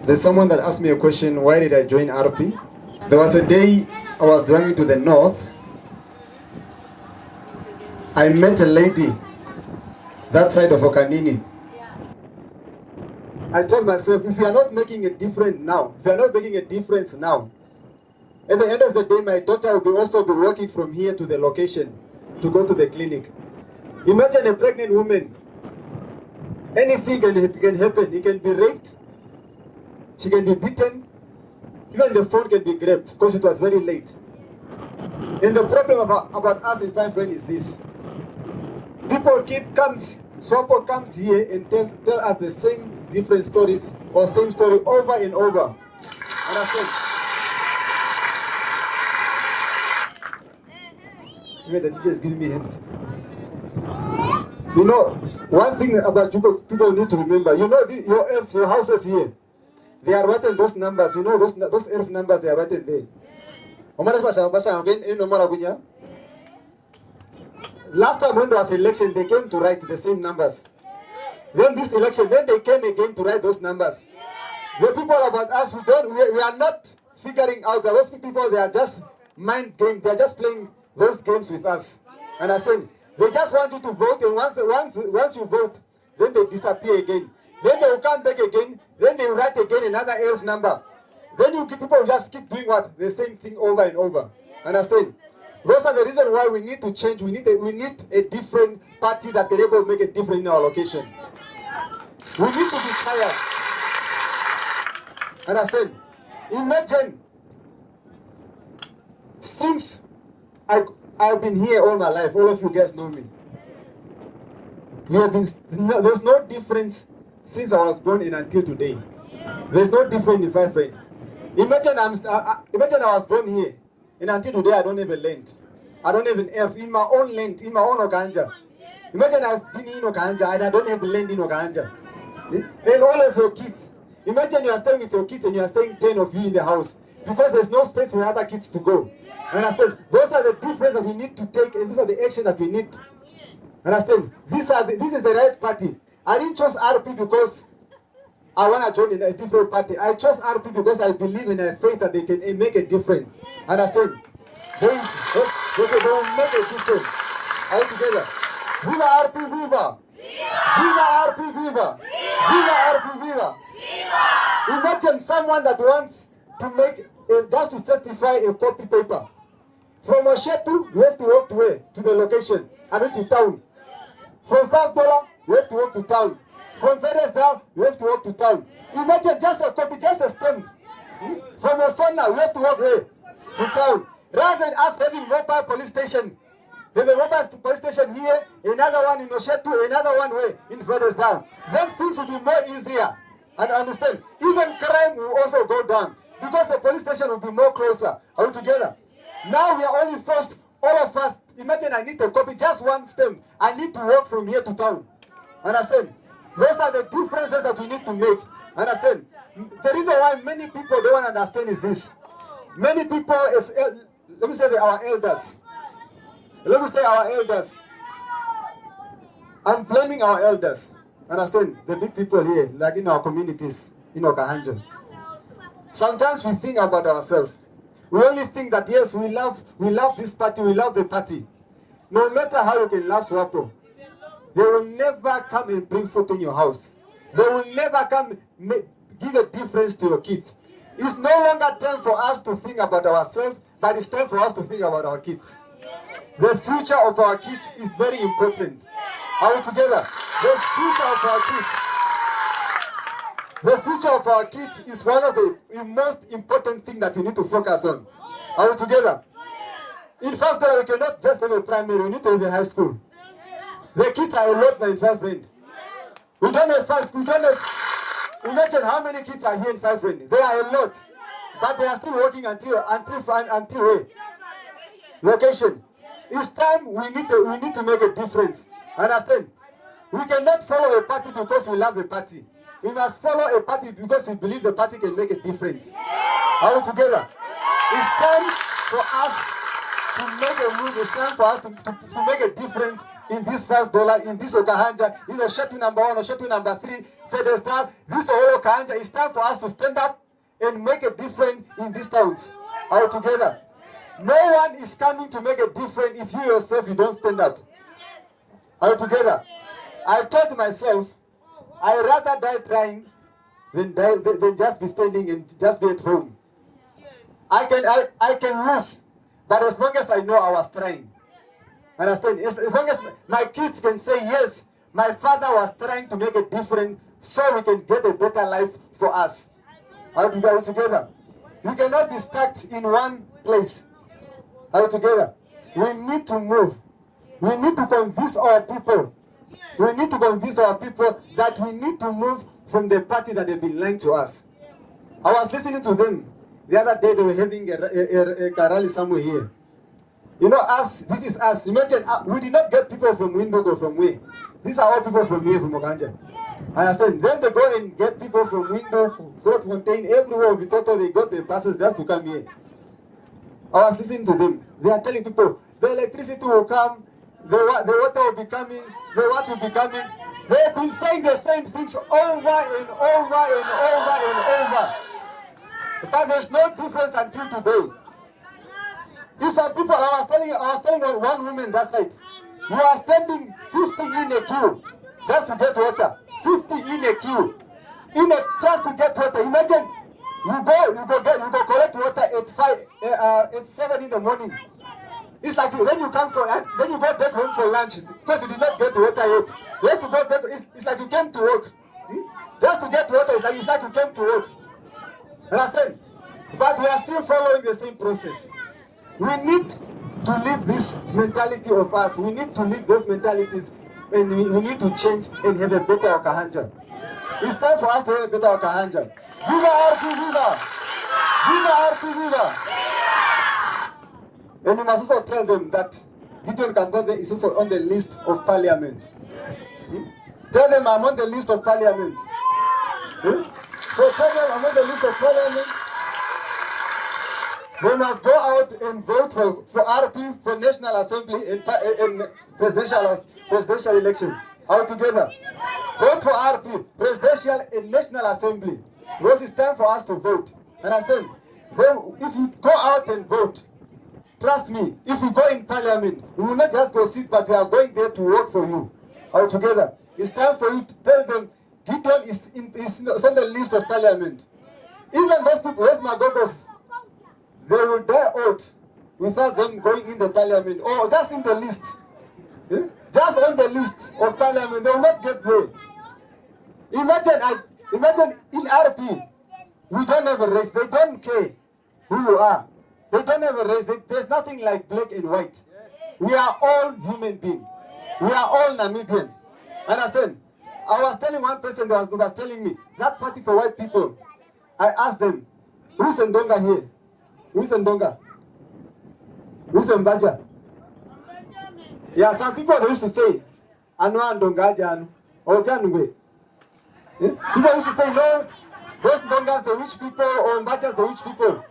There's someone that asked me a question, why did I join RP? There was a day I was driving to the north. I met a lady that side of Okanini. I told myself, if we are not making a difference now, at the end of the day, my daughter will also be walking from here to the location to go to the clinic. Imagine a pregnant woman. Anything can happen. It can be raped. She can be beaten. Even the phone can be grabbed because it was very late. And the problem about us in Five Friends is this. Swapo comes here and tell us the same different stories or same story over and over. Understand? Even the teacher is giving me hands. You know, one thing about people need to remember, you know, your houses here, they are written those numbers, you know, those earth numbers, they are written there. Last time when there was election, they came to write the same numbers. Then this election, then they came again to write those numbers. The people about us, we are not figuring out that those people, they are just mind games. They are just playing those games with us. Understand? They just want you to vote, and once you vote, then they disappear again. Then they will come back again. Then they write again another earth number. Then people just keep doing what? The same thing over and over. Understand? Those are the reasons why we need to change. We need a different party that can able to make a difference in our location. We need to be tired. Understand? Imagine, since I've been here all my life, all of you guys know me. There's no difference since I was born in until today. There's no difference in Five Friends. Imagine I was born here, and until today I don't have a land. I don't have an earth in my own land, in my own Okahandja. Imagine I've been in Okahandja and I don't have land in Okahandja. And all of your kids. Imagine you are staying with your kids and you are staying 10 of you in the house because there's no space for other kids to go. Understand? Those are the differences that we need to take, and these are the actions that we need. Understand? This is the right party. I didn't choose RP because I want to join in a different party. I chose RP because I believe in a faith that they can make a difference. Understand? They will make a difference. All together. Viva RP, viva! Viva RP, viva! Viva RP, viva! Imagine someone that wants to make, just to certify a copy paper. From Oshetu, you have to walk to where? To the location. To town. From $5, you have to walk to town. From Feresdale, you have to walk to town. Imagine just a copy, just a stamp. From Osona, you have to walk where? To town. Rather than us having mobile police station. There's a mobile police station here, another one in Oshetu, another one where? In Feresdale. Then things will be more easier. And understand, even crime will also go down because the police station will be more closer. Are we together? Now we are only forced, all of us. Imagine I need to copy just one stamp. I need to walk from here to town. Understand? Those are the differences that we need to make. Understand? The reason why many people don't want to understand is this. Many people, let me say our elders. Let me say our elders. I'm blaming our elders. Understand? The big people here, like in our communities, in Okahandja. Sometimes we think about ourselves. We only think that yes, we love this party, we love the party. No matter how you can love Swapo, they will never come and bring food in your house. They will never come give a difference to your kids. It's no longer time for us to think about ourselves, but it's time for us to think about our kids. The future of our kids is very important. Are we together? The future of our kids. The future of our kids is one of the most important things that we need to focus on. Are we together? In fact, we cannot just have a primary, we need to have a high school. The kids are a lot in Five Friends. We don't have, imagine how many kids are here in Five Friends. They are a lot. But they are still working until where? Location. It's time we need to make a difference. Understand? We cannot follow a party because we love a party. We must follow a party because we believe the party can make a difference. Are we together? It's time for us to make a move. It's time for us to make a difference in this $5, in this Okahandja, Shetu number 1 or Shetu number 3, Fedestal, this whole Okahandja. It's time for us to stand up and make a difference in these towns. All together. No one is coming to make a difference if you yourself you don't stand up. All together. I told myself, I'd rather die trying than just be standing and just be at home. I can lose, but as long as I know I was trying. Understand? As long as my kids can say, yes, my father was trying to make a difference so we can get a better life for us. Are we together? We cannot be stuck in one place. Are we together? We need to move. We need to convince our people. We need to convince our people that we need to move from the party that they've been lying to us. I was listening to them. The other day they were having a rally somewhere here. Us, this is us. Imagine, we did not get people from Windhoek or from where. These are all people from here, from Okahandja. Understand? Then they go and get people from Windhoek, Grootfontein, everywhere, Vitoto, they got the buses just to come here. I was listening to them. They are telling people, the electricity will come, the water will be coming, the water will be coming. They've been saying the same things over and over and over and over. But there's no difference until today. These are people, I was telling one woman that side, you are standing 50 in a queue just to get water. 50 in a queue. Just to get water. Imagine you go collect water at 7 in the morning. It's like when you go back home for lunch because you did not get water yet. You have to go back. It's like you came to work. Just to get water, it's like you came to work. Understand? But we are still following the same process. We need to leave this mentality of us. We need to leave those mentalities, and we need to change and have a better Okahandja. It's time for us to have a better Okahandja. Viva RP, viva! Viva RP, viva! And we must also tell them that Gideon Kambode is also on the list of parliament. Tell them I'm on the list of parliament. So tell them I'm on the list of parliament. They must go out and vote for RP, for National Assembly and presidential election. All together. Vote for RP, presidential and National Assembly. Because it's time for us to vote. Understand? Then if you go out and vote, trust me, if we go in parliament, we will not just go sit, but we are going there to work for you. All together. It's time for you to tell them Gideon is on the list of parliament. Even those people, those Magogos, they will die out without them going in the parliament. Or just in the list. Just on the list of parliament, they will not get there. Imagine in RP, we don't have a race. They don't care who you are. They don't have a race. There's nothing like black and white. We are all human beings. We are all Namibian. Understand? I was telling one person that was telling me, that party for white people, I asked them, who's Ndonga here? Who's Ndonga? Who's Mbaja? Yeah, some people they used to say, Anu Ndonga Janu, or Janwe. People used to say, no, those Ndongas, the rich people, or Mbajas, the rich people.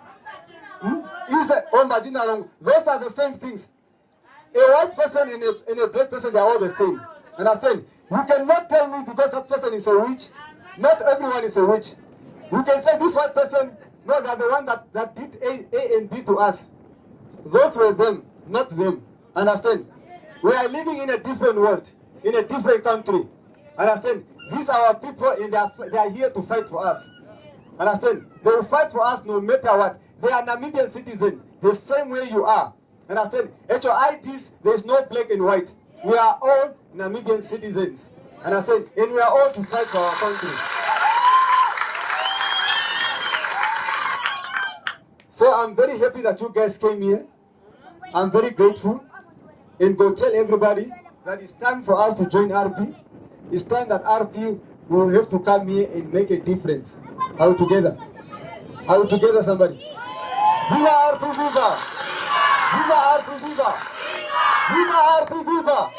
Those are the same things. A white person and a black person, they are all the same. Understand? You cannot tell me because that person is a witch. Not everyone is a witch. You can say this white person, no, they are the one that did A and B to us. Those were them, not them. Understand? We are living in a different world, in a different country. Understand? These are our people and they are here to fight for us. Understand? They will fight for us no matter what. They are Namibian citizens, the same way you are. Understand? At your IDs, there is no black and white. We are all Namibian citizens. Understand? And we are all to fight for our country. So I'm very happy that you guys came here. I'm very grateful. And go tell everybody that it's time for us to join RP. It's time that RP will have to come here and make a difference. Are we together? Are we together, somebody? Viva RP, viva! Viva RP, viva! Viva RP, viva!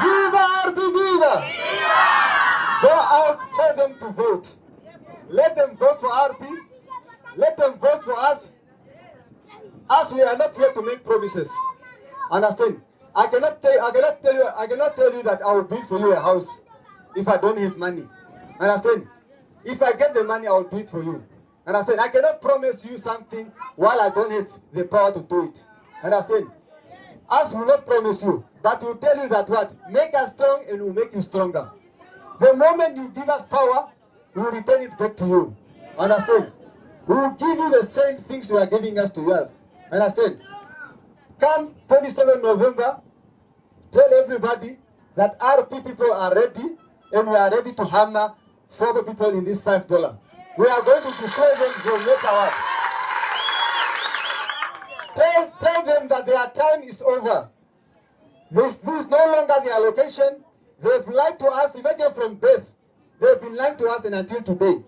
Viva RP, viva! Go out, tell them to vote. Let them vote for RP. Let them vote for us. Us, we are not here to make promises. Understand? I cannot tell you that I will build for you a house if I don't have money. Understand? If I get the money, I will do it for you. Understand? I cannot promise you something while I don't have the power to do it. Understand? Us will not promise you, but we'll tell you that what? Make us strong and we'll make you stronger. The moment you give us power, we will return it back to you. Understand? We will give you the same things you are giving us to us. Understand? Come 27 November, tell everybody that RP people are ready and we are ready to hammer sober people in this $5. We are going to destroy them from later. Tell them that their time is over. This is no longer the allocation. They've lied to us, imagine from birth. They've been lying to us and until today.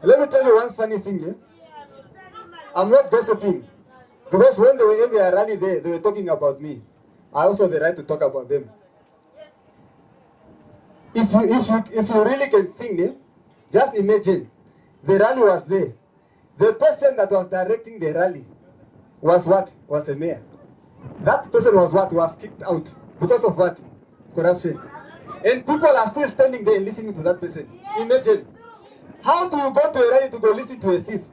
Let me tell you one funny thing. I'm not gossiping. Because when they were in their rally there, they were talking about me. I also have the right to talk about them. If you really can think, just imagine, the rally was there. The person that was directing the rally was what? Was a mayor. That person was what? Was kicked out. Because of what? Corruption. And people are still standing there and listening to that person. Imagine. How do you go to a rally to go listen to a thief?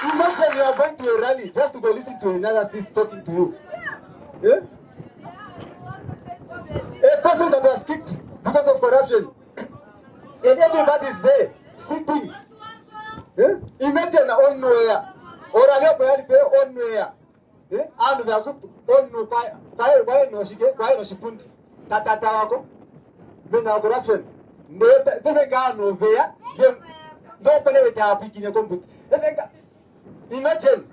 Imagine you are going to a rally just to go listen to another thief talking to you. Yeah? A person that was kicked because of corruption. And everybody is there, sitting. Yeah? Imagine on nowhere. Or on nowhere. And we are good on no why no she get why no she punt. Tata wako. Bena corruption. No bena no vea. No pene with our picking a comput. Imagine.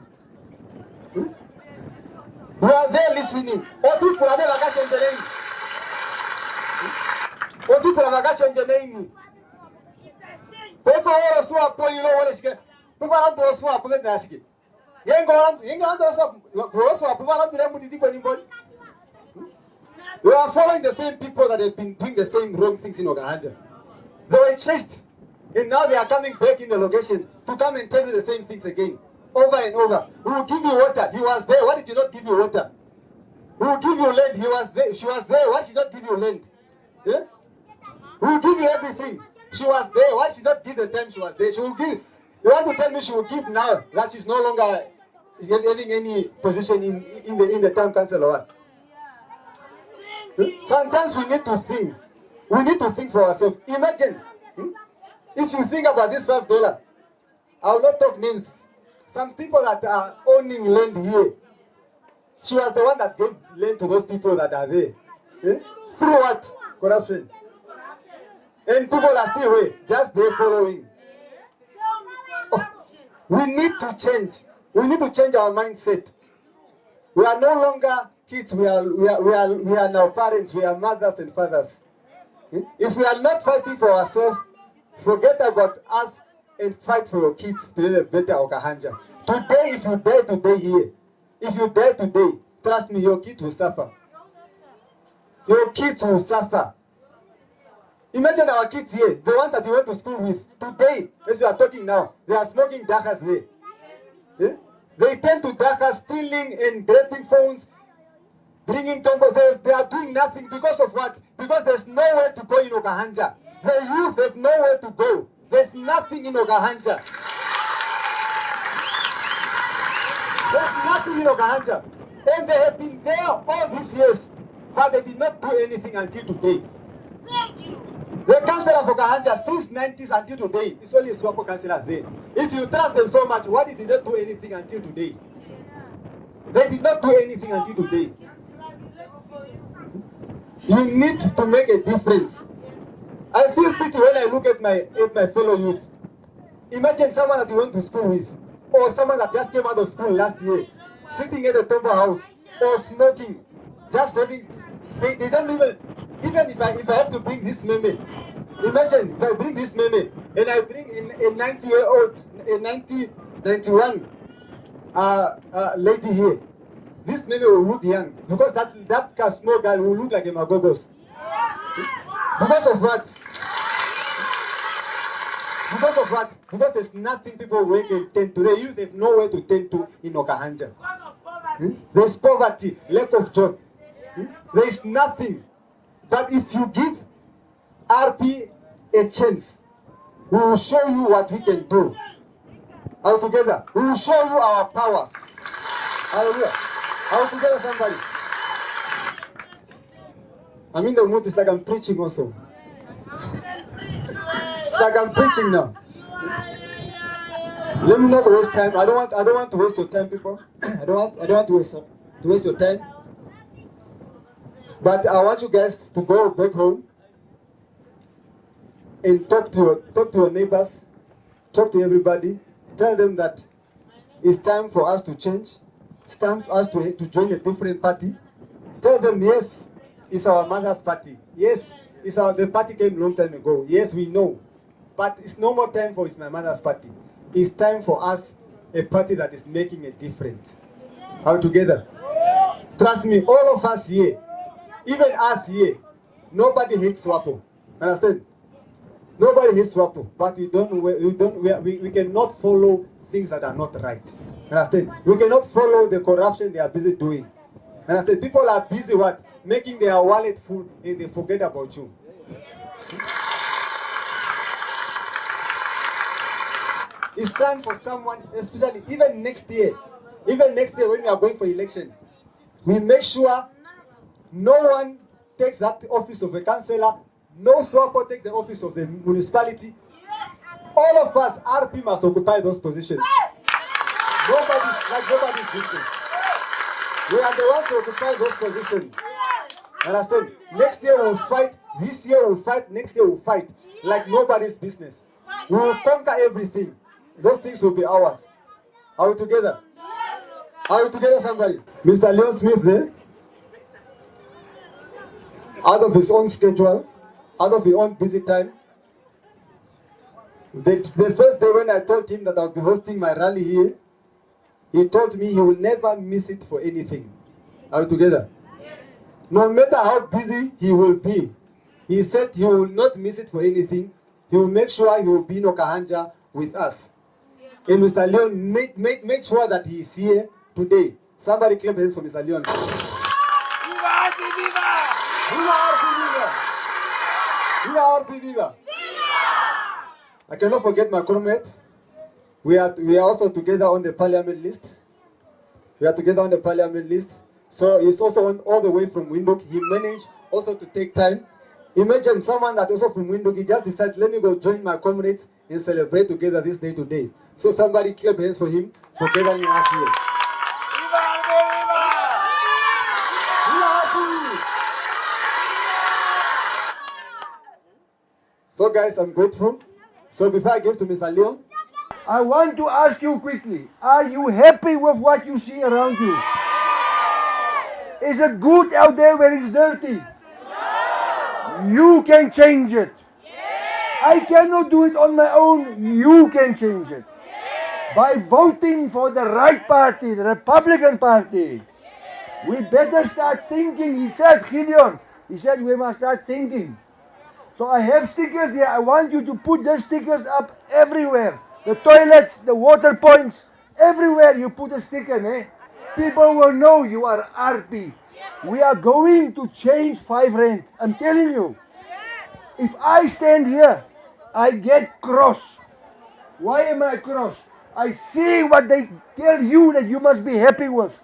We are there listening. Or people are there vacation the name. Or people are vacation the name. People are also a poor, you know what is good. People are also a poor nasty. Young also a poor to them with the anybody. We are following the same people that have been doing the same wrong things in Okahandja. They were chased. And now they are coming back in the location to come and tell you the same things again. Over and over. We will give you water. He was there. Why did you not give you water? We will give you land. He was there. She was there. Why did she not give you land? Yeah? We will give you everything. She was there. Why did she not give the time she was there? She will give. You want to tell me she will give now that she's no longer having any position in the town council or what? Sometimes we need to think. We need to think for ourselves. Imagine, if you think about this $5, I will not talk names. Some people that are owning land here, she was the one that gave land to those people that are there. Through what? Corruption. And people are still here, just there following. Oh, we need to change. We need to change our mindset. We are no longer kids. We are now parents. We are mothers and fathers. If we are not fighting for ourselves, forget about us and fight for your kids to have a better Okahandja. Today, if you die today here, if you die today, trust me, your kids will suffer. Your kids will suffer. Imagine our kids here, the ones that you went to school with. Today, as we are talking now, they are smoking dakas there. Yeah? They tend to dakas, stealing and grabbing phones, drinking tombo. They are doing nothing because of what? Because there's nowhere to go in Okahandja. The youth have nowhere to go. There's nothing in Okahandja. There's nothing in Okahandja. And they have been there all these years, but they did not do anything until today. The council of Okahandja since 90s until today, it's only Swapo councillors there. If you trust them so much, why did they not do anything until today? They did not do anything until today. You need to make a difference. I feel pity when I look at my fellow youth. Imagine someone that you went to school with, or someone that just came out of school last year, sitting at the Tombo house, or smoking, just having. They don't even if I have to bring this meme. Imagine if I bring this meme and I bring a 90-year-old, a 91 lady here. This meme will look young because that small girl will look like a Magogos. Because of what? Because of what? Because there's nothing people can tend to. The youth have nowhere to tend to in Okahandja. There's poverty, lack of job. There is nothing. But if you give RP a chance, we will show you what we can do. All together, we will show you our powers. Hallelujah. All together, somebody. I'm in the mood. It's like I'm preaching also. It's like I'm preaching now. Let me not waste time. I don't want to waste your time, people. I don't want to waste your time. But I want you guys to go back home and talk to your neighbors, talk to everybody, tell them that it's time for us to change. It's time for us to join a different party. Tell them, yes, it's our mother's party. Yes, the party came a long time ago. Yes, we know. But it's no more time for it's my mother's party. It's time for us, a party that is making a difference. All together. Trust me, all of us here, even us here, nobody hates SWAPO. Understand? Nobody hates SWAPO, but we cannot follow things that are not right. Understand? We cannot follow the corruption they are busy doing. Understand? People are busy what? Making their wallet full and they forget about you. It's time for someone, especially even next year when we are going for election, we make sure no one takes that office of a councillor, no SWAPO takes the office of the municipality. All of us, RP, must occupy those positions. Nobody's business. We are the ones to occupy those positions. Understand? Next year we'll fight, this year we'll fight, next year we'll fight. Like nobody's business. We will conquer everything. Those things will be ours. Are we together? Are we together, somebody? Mr. Leon Smith there, out of his own schedule, out of his own busy time, the first day when I told him that I'll be hosting my rally here, he told me he will never miss it for anything. Are we together? No matter how busy he will be, he said he will not miss it for anything. He will make sure he will be in Okahandja with us. And Mr. Leon make sure that he is here today. Somebody clap hands for Mr. Leon. Viva RP, viva! Viva RP, viva! Viva RP, viva! I cannot forget my comrade. We are also together on the parliament list. We are together on the parliament list. So he's also all the way from Windhoek. He managed also to take time. Imagine someone that also from Windhoek, he just decided, let me go join my comrades and celebrate together this day today. So somebody clap hands for him for gathering us here. So guys, I'm grateful. So before I give to Mr. Leon, I want to ask you quickly, are you happy with what you see around you? Is it good out there where it's dirty? You can change it. I cannot do it on my own. You can change it. By voting for the right party, the Republican Party. We better start thinking, he said, Gideon. He said we must start thinking. So I have stickers here. I want you to put the stickers up everywhere. The toilets, the water points, everywhere you put a sticker. People will know you are RP. We are going to change 5 rand. I'm telling you. If I stand here, I get cross. Why am I cross? I see what they tell you that you must be happy with.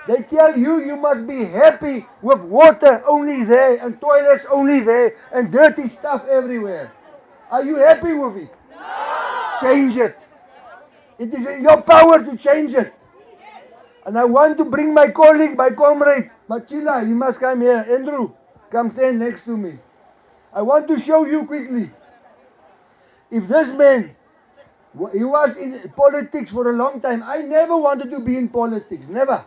They tell you you must be happy with water only there and toilets only there and dirty stuff everywhere. Are you happy with it? No. Change it. It is in your power to change it. And I want to bring my colleague, my comrade, Machila, he must come here. Andrew, come stand next to me. I want to show you quickly. If this man, he was in politics for a long time. I never wanted to be in politics, never.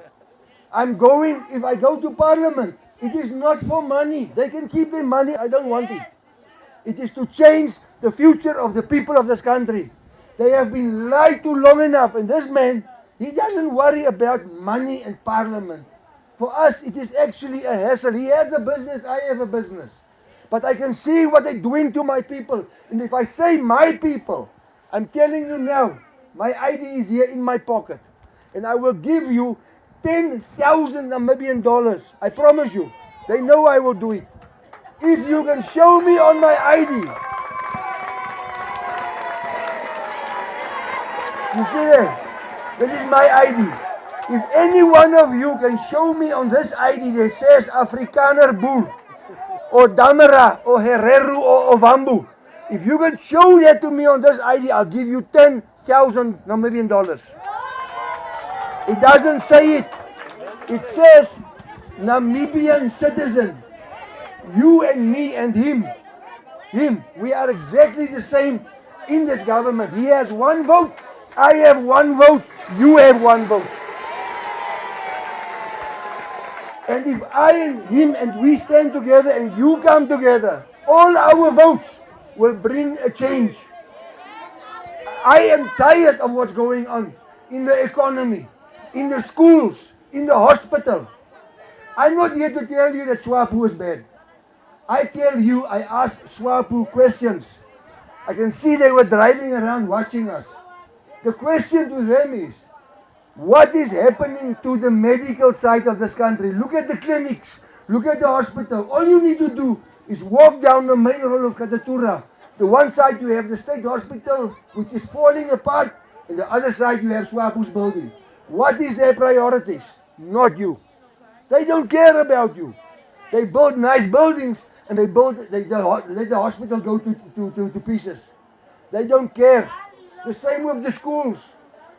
If I go to parliament, it is not for money. They can keep their money, I don't want it. It is to change the future of the people of this country. They have been lied to long enough, and this man, he doesn't worry about money and parliament. For us, it is actually a hassle. He has a business, I have a business. But I can see what they're doing to my people. And if I say my people, I'm telling you now, my ID is here in my pocket. And I will give you 10,000 Namibian dollars. I promise you. They know I will do it. If you can show me on my ID. You see there? This is my ID. If any one of you can show me on this ID that says Afrikaner Boer, or Damara, or Herero, or Ovambu, if you can show that to me on this ID, I'll give you 10,000 Namibian dollars. It doesn't say it. It says Namibian citizen. You and me and him. We are exactly the same in this government. He has one vote. I have one vote. You have one vote. And if I and him and we stand together and you come together, all our votes will bring a change. I am tired of what's going on in the economy, in the schools, in the hospital. I'm not here to tell you that SWAPO is bad. I tell you, I ask SWAPO questions. I can see they were driving around watching us. The question to them is, what is happening to the medical side of this country? Look at the clinics. Look at the hospital. All you need to do is walk down the main road of Katatura. The one side you have the state hospital, which is falling apart, and the other side you have SWAPO's building. What is their priorities? Not you. They don't care about you. They build nice buildings and they let the hospital go to pieces. They don't care. The same with the schools.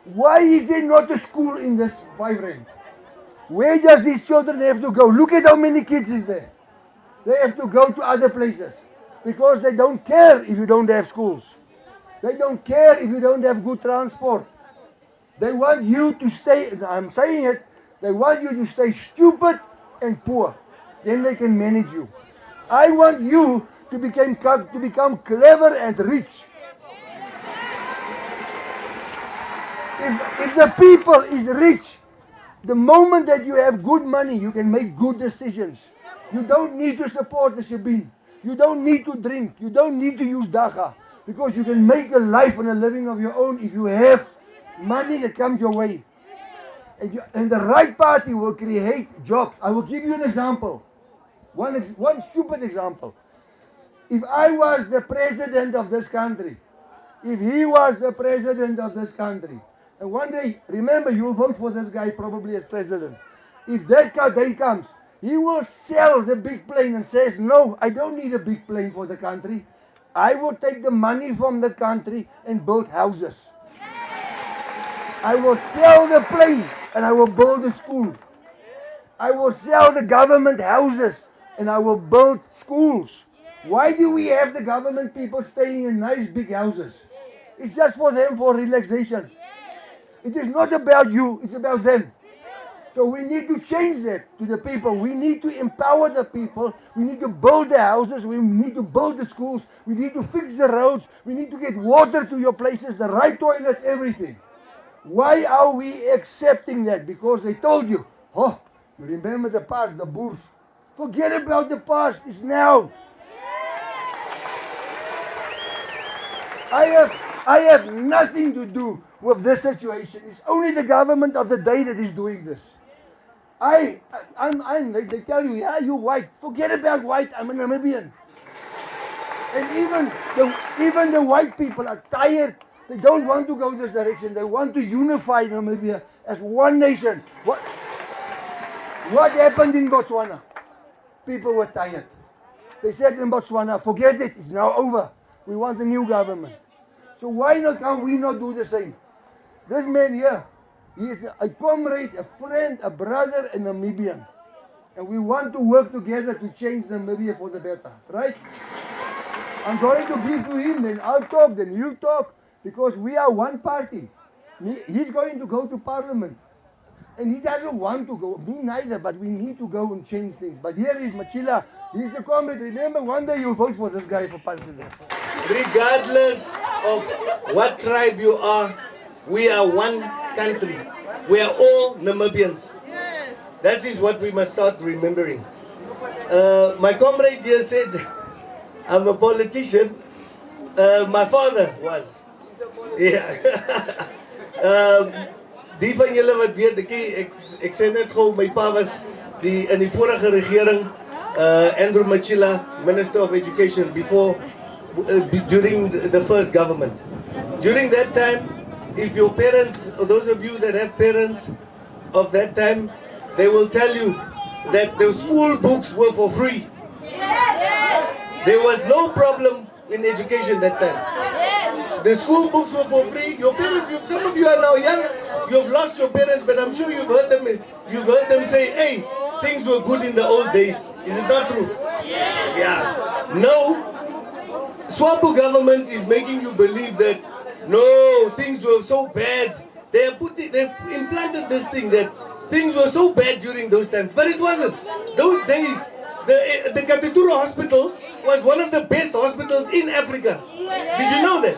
Why is there not a school in this 5 rand? Where does these children have to go? Look at how many kids is there. They have to go to other places because they don't care if you don't have schools. They don't care if you don't have good transport. They want you to stay, I'm saying it, they want you to stay stupid and poor. Then they can manage you. I want you to become clever and rich. If the people is rich, the moment that you have good money, you can make good decisions. You don't need to support the Shabin. You don't need to drink. You don't need to use daga. Because you can make a life and a living of your own if you have money that comes your way. And the right party will create jobs. I will give you an example. One stupid example. If I was the president of this country, if he was the president of this country, and one day, remember, you'll vote for this guy probably as president. If that day comes, he will sell the big plane and says, no, I don't need a big plane for the country. I will take the money from the country and build houses. I will sell the plane and I will build a school. I will sell the government houses and I will build schools. Why do we have the government people staying in nice big houses? It's just for them, for relaxation. It is not about you, it's about them. So we need to change that to the people. We need to empower the people. We need to build the houses. We need to build the schools. We need to fix the roads. We need to get water to your places, the right toilets, everything. Why are we accepting that? Because they told you, oh, you remember the past, the Boers. Forget about the past, it's now. I have nothing to do with this situation. It's only the government of the day that is doing this. They tell you, yeah, you're white. Forget about white, I'm a Namibian. And even the white people are tired. They don't want to go this direction. They want to unify Namibia as one nation. What happened in Botswana? People were tired. They said in Botswana, forget it, it's now over. We want a new government. So why not can we not do the same? This man here, he is a comrade, a friend, a brother, a Namibian. And we want to work together to change Namibia for the better, right? I'm going to give to him, then I'll talk, then you talk, because we are one party. He's going to go to parliament. And he doesn't want to go, me neither, but we need to go and change things. But here is Machila, he's a comrade. Remember, one day you'll vote for this guy for president. Regardless of what tribe you are, we are one country. We are all Namibians. That is what we must start remembering. My comrade here said, I'm a politician. My father was. Ja. Die van julle wat weet, ek sê net gou, my pa was in die vorige regering, Andrew Machila, Minister of Education, during the first government. During that time, if your parents, or those of you that have parents of that time, they will tell you that the school books were for free. There was no problem in education that time. The school books were for free. Your parents, some of you are now young, you have lost your parents, but I'm sure you've heard them say, hey, things were good in the old days. Is it not true? Yeah. No, SWAPO government is making you believe that, no, things were so bad. They've implanted this thing that things were so bad during those times, but it wasn't. Those days, the Katutura hospital was one of the best hospitals in Africa. Did you know that?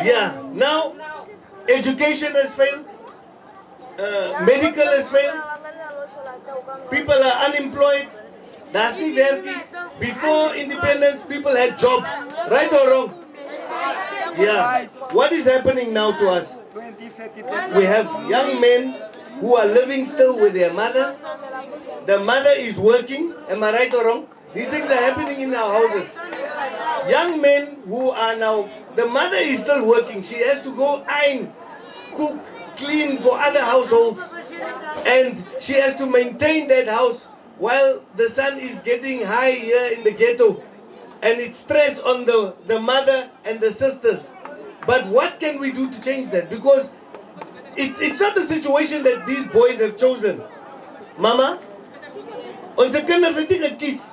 Yeah. Now, education has failed. Medical has failed. People are unemployed. That's the werking. Before independence, people had jobs. Right or wrong? Yeah. What is happening now to us? We have young men who are living still with their mothers. The mother is working. Am I right or wrong? These things are happening in our houses. Young men who are now, the mother is still working. She has to go iron, cook, clean for other households. And she has to maintain that house while the son is getting high here in the ghetto. And it's stress on the mother and the sisters. But what can we do to change that? Because it's not the situation that these boys have chosen. Mama, onze kinders het nie gekies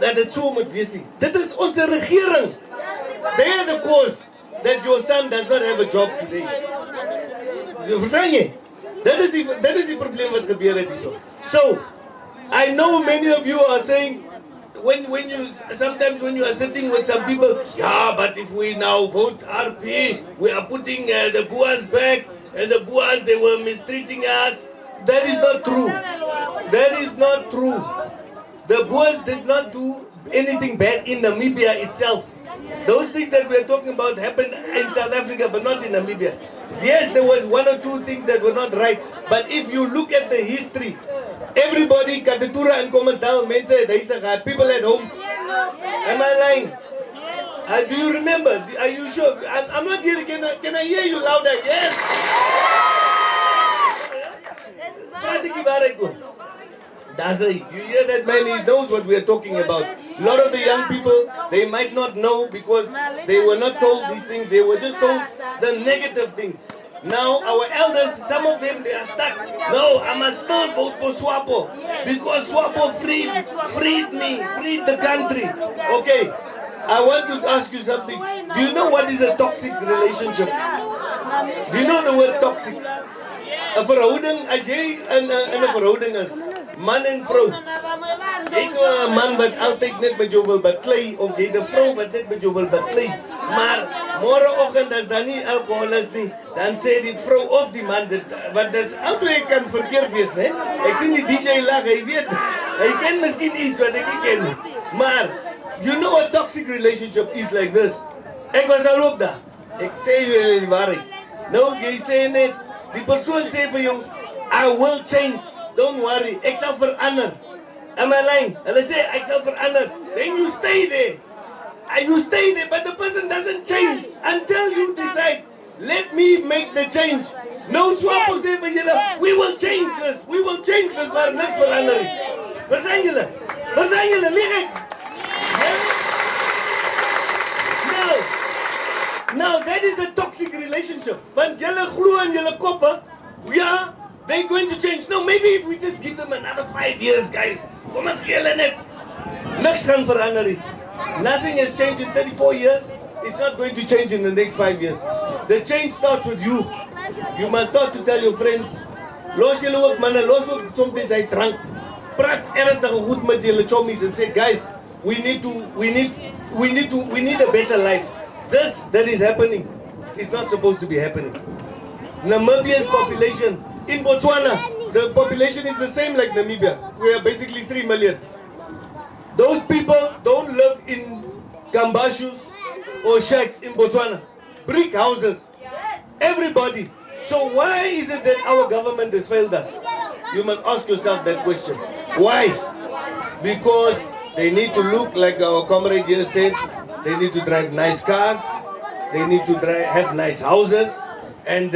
dat dit so moet wees nie. Dit is onze regering. They are the cause that your son does not have a job today. Verstaan jy? Dit is die probleem wat gebeur het hierso. So, I know many of you are saying, sometimes when you are sitting with some people, yeah, but if we now vote RP, we are putting the Boers back, and the Boers, they were mistreating us. That is not true. That is not true. The Boers did not do anything bad in Namibia itself. Those things that we are talking about happened in South Africa, but not in Namibia. Yes, there was one or two things that were not right, but if you look at the history, everybody, Katutura and Khomasdal, people had homes. Am I lying? Do you remember? Are you sure? I'm not hearing. Can I hear you louder? Yes. You hear that man? He knows what we are talking about. A lot of the young people, they might not know because they were not told these things. They were just told the negative things. Now our elders, some of them, they are stuck. No, I must still vote for SWAPO because SWAPO freed me, freed the country. Okay, I want to ask you something. Do you know what is a toxic relationship? Do you know the word toxic? Een verhouding, as jy in 'n verhouding is, man en vrou. Jy het 'n man wat altyd net met jou wil baklei, of jy het 'n vrou wat net met jou wil baklei. Maar môreoggend as daar nie alkohol is nie, dan sê die vrou of die man dit, want dit albei kan verkeerd wees, né? Ek sien die DJ lag, hy weet. Hy ken miskien iets wat ek nie ken nie. Maar you know a toxic relationship is like this. Ek was al ook daar. Ek sê jy die waarheid. Nou jy sê net die persoon sê vir jou, I will change. Don't worry. Ek sal verander. Am I lying? Hulle sê ek sal verander. Then you stay there. And you stay there, but the person doesn't change until you decide, let me make the change. No SWAPO sê vir julle, we will change this. We will change this, maar niks verander nie. Verstaan julle? Verstaan julle? Lieg ek? Now that is the toxic relationship. Want julle glo in julle koppe, yeah, they're going to change. No, maybe if we just give them another 5 years, guys. Kom ons gee hulle net. Niks gaan verander nie. Nothing has changed in 34 years. It's not going to change in the next 5 years. The change starts with you. You must start to tell your friends. Los julle ook manne, los ook soms hy drank. Praat ernstig en goed met julle chommies and say, guys, we need a better life. This that is happening is not supposed to be happening. Namibia's population, in Botswana, the population is the same like Namibia. We are basically 3 million. Those people don't live in gambashus or shacks in Botswana. Brick houses. Everybody. So why is it that our government has failed us? You must ask yourself that question. Why? Because they need to look like our comrade here said. They need to drive nice cars. They need to have nice houses. And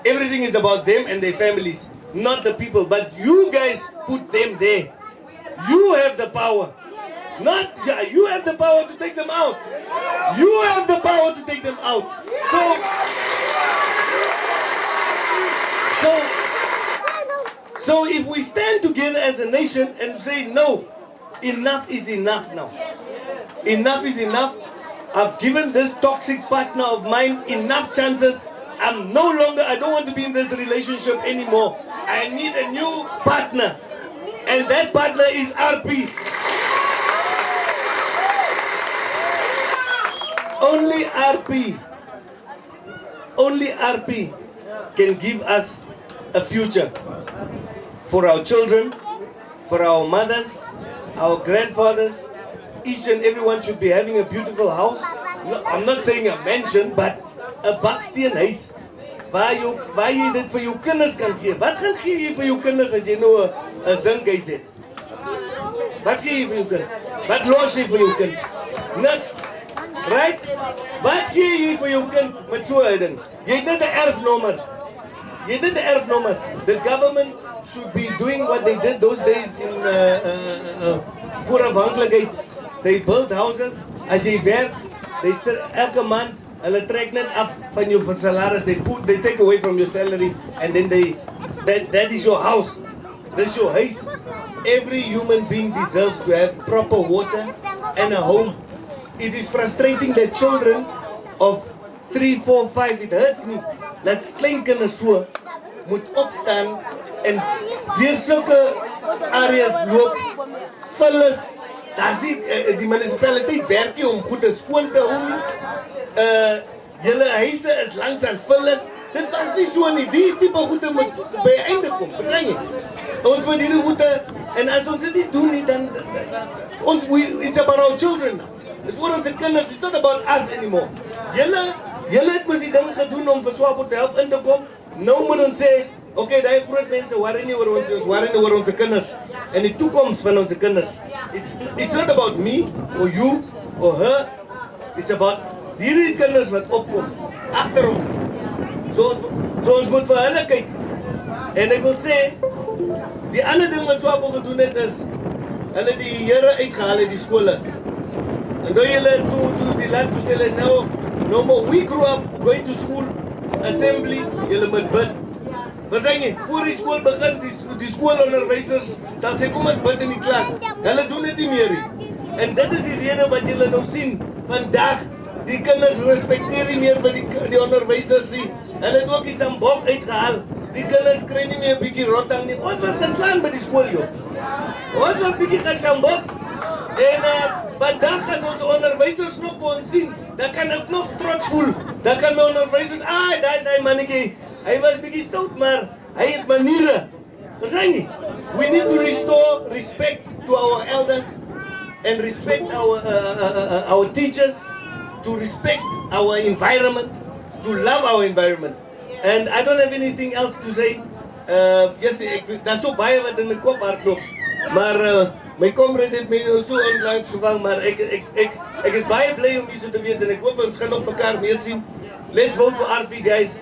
everything is about them and their families, not the people. But you guys put them there. You have the power. Not, yeah, you have the power to take them out. You have the power to take them out. So if we stand together as a nation and say, no, enough is enough now. Enough is enough. I've given this toxic partner of mine enough chances. I don't want to be in this relationship anymore. I need a new partner. And that partner is RP. Only RP can give us a future for our children, for our mothers, our grandfathers. Each and everyone should be having a beautiful house. No, I'm not saying a mansion, but a baksteen huis. Waar jy dit vir jou kinders kan gee. Wat gaan gee jy vir jou kinders as jy nou 'n zinkhuis het? Wat gee jy vir jou kind? Wat los jy vir jou kind? Niks. Right? Wat gee jy vir jou kind met so 'n ding? Jy het net 'n erfnommer. The government should be doing what they did those days in voor afhanklikheid. They build houses. As jy werk, elke maand hulle trek net af van jou salaris. They take away from your salary and then that is your house. This is your huis. Every human being deserves to have proper water and a home. It is frustrating that children of 3, 4, 5, it hurts me, dat klein kinders so moet opstaan en deur sulke areas loop, vullis. Die munisipaliteit werk nie om goed skoon te hou nie. Julle huise is langs aan vullis. Dit was nie so nie. Die tipe goede moet by einde kom. Verstaan jy? Ons moet hierdie goede, en as ons dit nie doen nie, dan it's about our children now. It's voor onze kinders. It's not about us anymore. Julle het mos die ding gedoen om vir Swapo te help in te kom. Nou moet ons sê, okay, die groot mense worry nie oor onze kinders en die toekoms van onze kinders. It's not about me or you or her. It's about hierdie kinders wat opkom agter ons. So ons moet vir hulle kyk. En ek wil sê, die ander ding wat Swapo gedoen het is, hulle die Here uitgehaal uit die skole. En dan julle toe die land toe sê hulle, no more. We grew up going to school, assembly, julle moet bid. Verstaan jy, voor die skool begin, die skoolonderwysers sal sê, kom ons bid in die klas. Hulle doen dit nie meer nie. En dit is die rede wat julle nou sien, vandag, die kinders respecteer nie meer vir die onderwysers nie. Hulle het ook die sambok uitgehaal. Die kinders kry nie meer 'n bietjie rotang nie. Ons was geslaan by die skool, joh. Ons was bietjie gesambok. En vandag as ons onderwysers nog vir ons sien, dan kan ek nog trots voel. Dan kan my onderwysers, daar is die mannetjie. Hy was bietjie stout, maar hy het maniere. Verstaan jy? We need to restore respect to our elders and respect our teachers, to respect our environment, to love our environment. And I don't have anything else to say. Yes, daar's so baie wat in my kop hardloop. Maar my comrade het my nou so onlangs gevang, maar ek is baie bly om hier so te wees en ek hoop ons gaan nog mekaar weer sien. Let's vote for RP, guys.